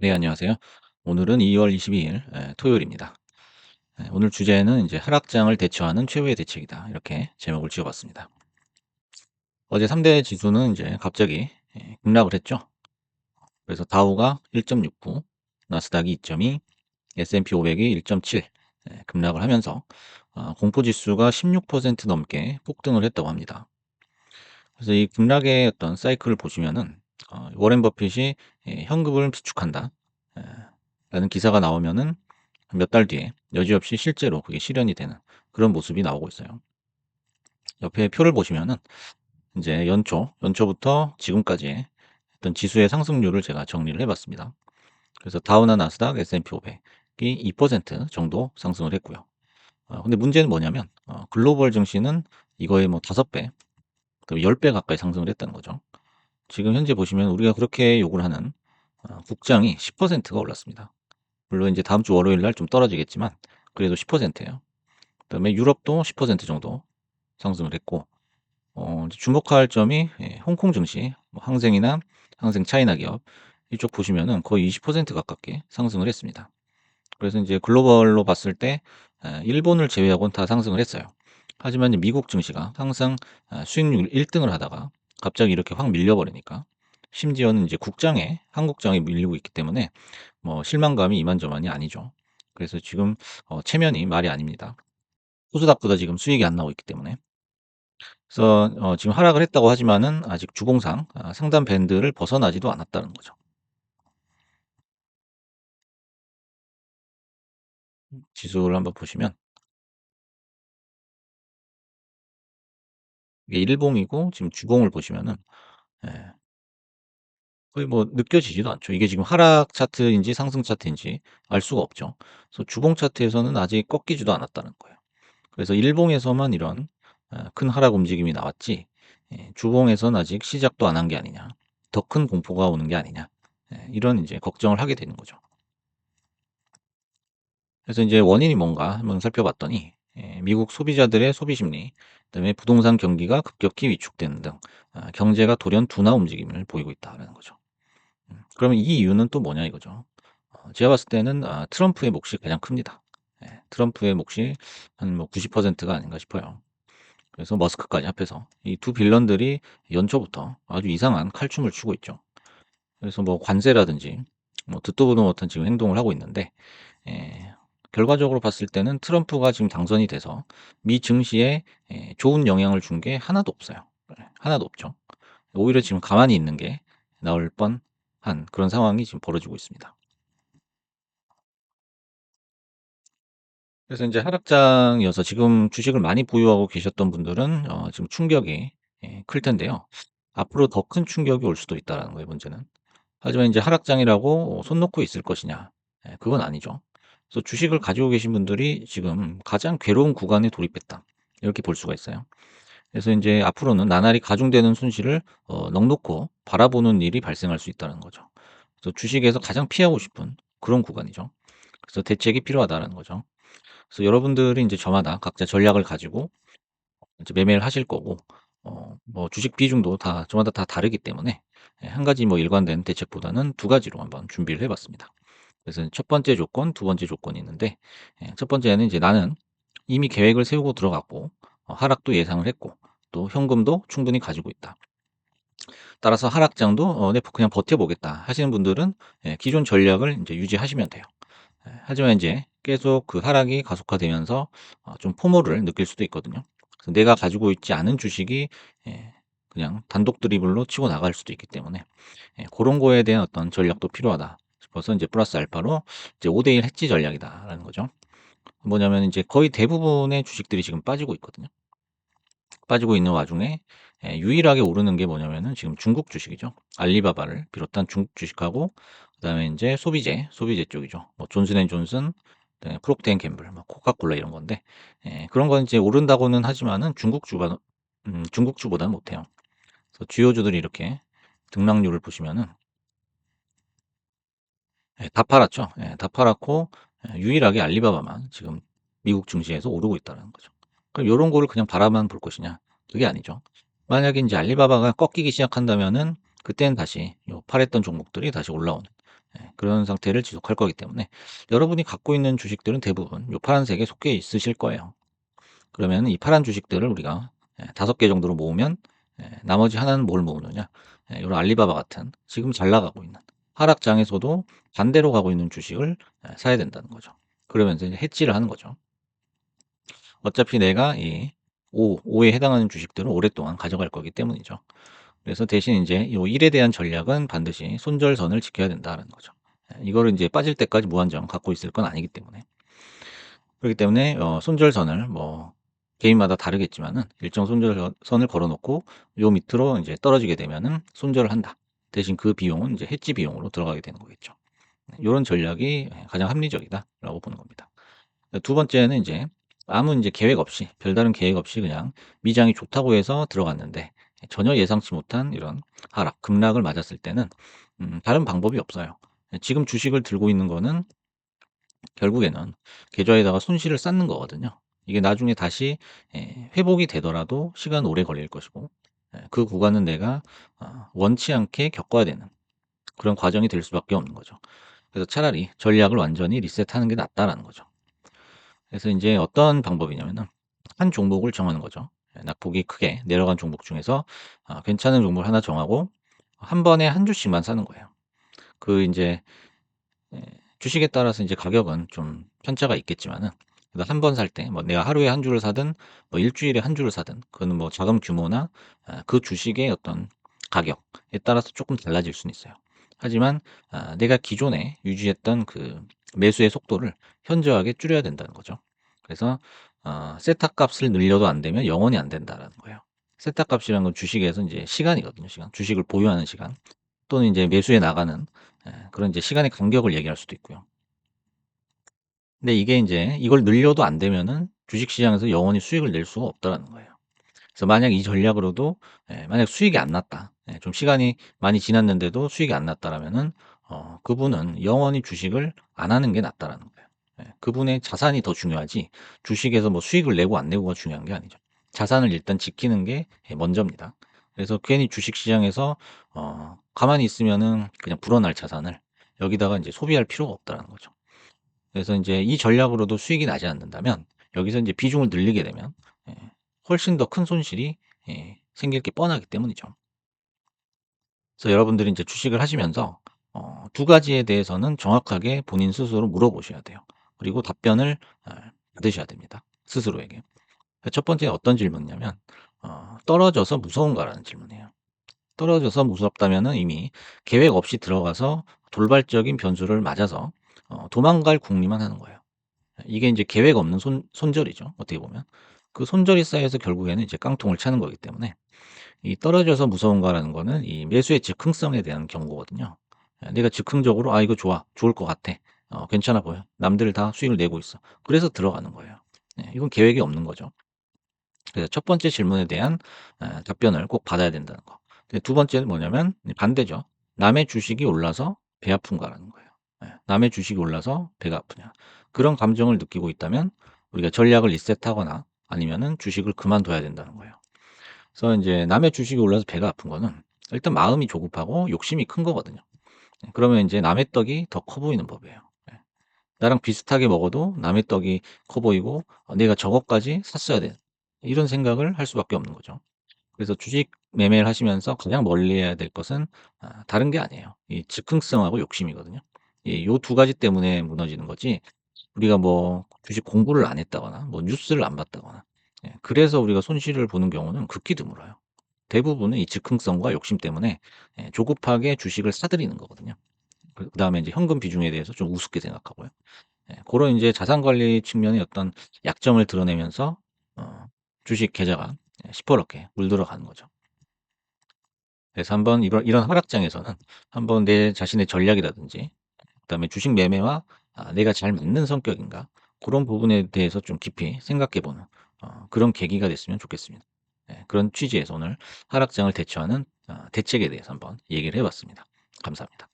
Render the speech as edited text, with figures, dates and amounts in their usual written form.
네, 안녕하세요. 오늘은 2월 22일 토요일입니다. 오늘 주제는 이제 "하락장을 대처하는 최후의 대책이다." 이렇게 제목을 지어 봤습니다. 어제 3대 지수는 이제 갑자기 급락을 했죠. 그래서 다우가 1.69, 나스닥이 2.2, S&P 500이 1.7 급락을 하면서 공포 지수가 16% 넘게 폭등을 했다고 합니다. 그래서 이 급락의 어떤 사이클을 보시면은 워렌 버핏이 "현금을 비축한다." 에, 라는 기사가 나오면은 몇 달 뒤에 여지없이 실제로 그게 실현이 되는 그런 모습이 나오고 있어요. 옆에 표를 보시면은 인제 연초부터 지금까지의 어떤 지수의 상승률을 제가 정리를 해 봤습니다. 그래서 다우나 나스닥, S&P 500이 2% 정도 상승을 했고요. 근데 문제는 뭐냐면 글로벌 증시는 이거의 뭐 5배, 그 10배 가까이 상승을 했다는 거죠. 지금 현재 보시면 우리가 그렇게 욕을 하는 국장이 10%가 올랐습니다. 물론 인제 다음 주 월요일 날 좀 떨어지겠지만 그래도 10%예요. 그다음에 유럽도 10% 정도 상승을 했고 이제 주목할 점이 홍콩 증시, 뭐 항생이나 항생 차이나 기업 이쪽 보시면은 거의 20% 가깝게 상승을 했습니다. 그래서 인제 글로벌로 봤을 때 일본을 제외하고는 다 상승을 했어요. 하지만 이제 미국 증시가 항상 수익률 1 등을 하다가 갑자기 이렇게 확 밀려 버리니까 심지어는 이제 국장에 한국장에 밀리고 있기 때문에 뭐 실망감이 이만저만이 아니죠. 그래서 지금 체면이 말이 아닙니다. 코스닥보다 지금 수익이 안 나오고 있기 때문에. 그래서 지금 하락을 했다고 하지만은 아직 주봉상 상단 밴드를 벗어나지도 않았다는 거죠. 지수를 한번 보시면 이게 일봉이고 지금 주봉을 보시면은 예 거의 뭐 느껴지지도 않죠. 이게 지금 하락 차트인지 상승 차트인지 알 수가 없죠. 그래서 주봉 차트에서는 아직 꺾이지도 않았다는 거예요. 그래서 일봉에서만 이런 큰 하락 움직임이 나왔지 주봉에서는 아직 시작도 안 한 게 아니냐. 더 큰 공포가 오는 게 아니냐. 이런 인제 걱정을 하게 되는 거죠. 그래서 인제 원인이 뭔가 한번 살펴봤더니 미국 소비자들의 소비 심리, 그다음에 부동산 경기가 급격히 위축되는 등 경제가 돌연 둔화 움직임을 보이고 있다라는 거죠. 그러면 이 이유는 또 뭐냐 이거죠. 제가 봤을 때는 트럼프의 몫이 가장 큽니다. 트럼프의 몫이 한 뭐 90%가 아닌가 싶어요. 그래서 머스크까지 합해서 이 두 빌런들이 연초부터 아주 이상한 칼춤을 추고 있죠. 그래서 뭐 관세라든지 뭐 듣도 보도 못한 지금 행동을 하고 있는데 예. 결과적으로 봤을 때는 트럼프가 지금 당선이 돼서 미 증시에 좋은 영향을 준 게 하나도 없어요. 하나도 없죠. 오히려 지금 가만히 있는 게 나을 뻔한 그런 상황이 지금 벌어지고 있습니다. 그래서 인제 하락장이어서 지금 주식을 많이 보유하고 계셨던 분들은 지금 충격이 클 텐데요. 앞으로 더 큰 충격이 올 수도 있다라는 거예요, 문제는. 하지만 인제 하락장이라고 손 놓고 있을 것이냐? 그건 아니죠. 그래서 주식을 가지고 계신 분들이 지금 가장 괴로운 구간에 돌입했다. 이렇게 볼 수가 있어요. 그래서 인제 앞으로는 나날이 가중되는 손실을 넋 놓고 바라보는 일이 발생할 수 있다는 거죠. 그래서 주식에서 가장 피하고 싶은 그런 구간이죠. 그래서 대책이 필요하다라는 거죠. 그래서 여러분들이 인제 저마다 각자 전략을 가지고 이제 매매를 하실 거고 뭐 주식 비중도 다 저마다 다 다르기 때문에 한 가지 뭐 일관된 대책보다는 두 가지로 한번 준비를 해 봤습니다. 그래서 첫 번째 조건, 두 번째 조건이 있는데 첫 번째는 이제 나는 이미 계획을 세우고 들어갔고 하락도 예상을 했고 또 현금도 충분히 가지고 있다. 따라서 하락장도 '네 그냥 버텨 보겠다.' 하시는 분들은 기존 전략을 인제 유지하시면 돼요. 하지만 인제 계속 그 하락이 가속화되면서 좀 포모를 느낄 수도 있거든요. 그래서 내가 가지고 있지 않은 주식이 예 그냥 단독 드리블로 치고 나갈 수도 있기 때문에 고런 거에 대한 어떤 전략도 필요하다 싶어서 인제 플러스 알파로 이제 5대1 해지 전략이다라는 거죠. 뭐냐면 인제 거의 대부분의 주식들이 지금 빠지고 있거든요. 빠지고 있는 와중에 유일하게 오르는 게 뭐냐면은 지금 중국 주식이죠. 알리바바를 비롯한 중국 주식하고 그다음에 인제 소비재 쪽이죠. 뭐 존슨앤존슨, 그다음에 프록터 앤 gem블, 뭐 코카콜라 이런 건데 그런 건 이제 오른다고는 하지만은 중국주보다는 못해요. 그래서 주요주들이 이렇게 등락률을 보시면은 다 팔았죠. 다 팔았고 유일하게 알리바바만 지금 미국 증시에서 오르고 있다는 거죠. 그럼 요런 거를 그냥 바라만 볼 것이냐? 그게 아니죠. 만약에 인제 알리바바가 꺾이기 시작한다면은 그때는 다시 요 팔았던 종목들이 다시 올라오는. 그런 상태를 지속할 거기 때문에 여러분이 갖고 있는 주식들은 대부분 요 파란색에 속해 있으실 거예요. 그러면 이 파란 주식들을 우리가 5개 정도로 모으면 나머지 하나는 뭘 모으느냐? 요런 알리바바 같은 지금 잘 나가고 있는 하락장에서도 반대로 가고 있는 주식을 사야 된다는 거죠. 그러면서 이제 해지를 하는 거죠. 어차피 내가 이 5에 해당하는 주식들을 오랫동안 가져갈 거기 때문이죠. 그래서 대신 인제 요 1에 대한 전략은 반드시 손절선을 지켜야 된다라는 거죠. 이거를 인제 빠질 때까지 무한정 갖고 있을 건 아니기 때문에. 그렇기 때문에 손절선을 뭐 개인마다 다르겠지만은 일정 손절선을 걸어 놓고 요 밑으로 인제 떨어지게 되면은 손절을 한다. 대신 그 비용은 인제 해지 비용으로 들어가게 되는 거겠죠. 요런 전략이 가장 합리적이다라고 보는 겁니다. 두 번째는 인제 아무 인제 계획 없이 별다른 계획 없이 그냥 미장이 좋다고 해서 들어갔는데 전혀 예상치 못한 이런 하락, 급락을 맞았을 때는 다른 방법이 없어요. 지금 주식을 들고 있는 거는 결국에는 계좌에다가 손실을 쌓는 거거든요. 이게 나중에 다시 회복이 되더라도 시간 오래 걸릴 것이고 그 구간은 내가 원치 않게 겪어야 되는 그런 과정이 될 수밖에 없는 거죠. 그래서 차라리 전략을 완전히 리셋하는 게 낫다라는 거죠. 그래서 인제 어떤 방법이냐면은 한 종목을 정하는 거죠. 낙폭이 크게 내려간 종목 중에서 괜찮은 종목을 하나 정하고 한 번에 한 주씩만 사는 거예요. 그 인제 예 주식에 따라서 인제 가격은 좀 편차가 있겠지만은 그래도 한 번 살 때 뭐 내가 하루에 한 주를 사든 뭐 일 주일에 한 주를 사든 그거는 뭐 자금 규모나 그 주식의 어떤 가격에 따라서 쪼끔 달라질 수는 있어요. 하지만 내가 기존에 유지했던 그 매수의 속도를 현저하게 줄여야 된다는 거죠. 그래서 세타 값을 늘려도 안 되면 영원히 안 된다라는 거예요. 세타 값이라는 건 주식에서 인제 시간이거든요, 시간. 주식을 보유하는 시간 또는 인제 매수해 나가는 그런 이제 시간의 간격을 얘기할 수도 있고요. 근데 이게 인제 이걸 늘려도 안 되면은 주식 시장에서 영원히 수익을 낼 수가 없다라는 거예요. 그래서 만약 이 전략으로도 만약 수익이 안 났다. 좀 시간이 많이 지났는데도 수익이 안 났다라면은 그분은 영원히 주식을 안 하는 게 낫다라는 거예요. 그분의 자산이 더 중요하지 주식에서 뭐 수익을 내고 안 내고가 중요한 게 아니죠. 자산을 일단 지키는 게 먼저입니다. 그래서 괜히 주식 시장에서 가만히 있으면은 그냥 불어날 자산을 여기다가 인제 소비할 필요가 없다라는 거죠. 그래서 인제 이 전략으로도 수익이 나지 않는다면 여기서 인제 비중을 늘리게 되면 예 훨씬 더 큰 손실이 생길 게 뻔하기 때문이죠. 그래서 여러분들이 인제 주식을 하시면서 두 가지에 대해서는 정확하게 본인 스스로 물어보셔야 돼요. 그리고 답변을 받으셔야 됩니다, 스스로에게. 첫 번째는 어떤 질문이냐면 "떨어져서 무서운가?"라는 질문이에요. 떨어져서 무섭다면은 이미 계획 없이 들어가서 돌발적인 변수를 맞아서 도망갈 궁리만 하는 거예요. 이게 인제 계획 없는 손절이죠, 어떻게 보면. 그 손절이 쌓여서 결국에는 이제 깡통을 차는 거기 때문에 이 떨어져서 무서운가라는 거는 이 매수의 즉흥성에 대한 경고거든요. 내가 즉흥적으로 '아 이거 좋아. 좋을 것 같아. 괜찮아 보여. 남들 다 수익을 내고 있어.' 그래서 들어가는 거예요. 이건 계획이 없는 거죠. 그래서 첫 번째 질문에 대한 답변을 꼭 받아야 된다는 거. 근데 두 번째는 뭐냐면 반대죠. 남의 주식이 올라서 배 아픈가라는 거예요. 남의 주식이 올라서 배가 아프냐. 그런 감정을 느끼고 있다면 우리가 전략을 리셋하거나 아니면은 주식을 그만둬야 된다는 거예요. 그래서 인제 남의 주식이 올라서 배가 아픈 거는 일단 마음이 조급하고 욕심이 큰 거거든요. 그러면 인제 남의 떡이 더 커 보이는 법이에요. 나랑 비슷하게 먹어도 남의 떡이 커 보이고 '내가 저것까지 샀어야 돼.' 이런 생각을 할 수밖에 없는 거죠. 그래서 주식 매매를 하시면서 가장 멀리해야 될 것은 다른 게 아니에요. 이 즉흥성하고 욕심이거든요. 요 두 가지 때문에 무너지는 거지 우리가 뭐 주식 공부를 안 했다거나 뭐 뉴스를 안 봤다거나 그래서 우리가 손실을 보는 경우는 극히 드물어요. 대부분은 이 즉흥성과 욕심 때문에 조급하게 주식을 사들이는 거거든요. 그다음에 인제 현금 비중에 대해서 좀 우습게 생각하고요. 고런 인제 자산 관리 측면의 어떤 약점을 드러내면서 어 주식 계좌가 시퍼렇게 물들어가는 거죠. 그래서 한번 이런 하락장에서는 한번 내 자신의 전략이라든지 그다음에 주식 매매와 내가 잘 맞는 성격인가 고런 부분에 대해서 좀 깊이 생각해 보는 그런 계기가 됐으면 좋겠습니다. 그런 취지에서 오늘 하락장을 대처하는 대책에 대해서 한번 얘기를 해 봤습니다. 감사합니다.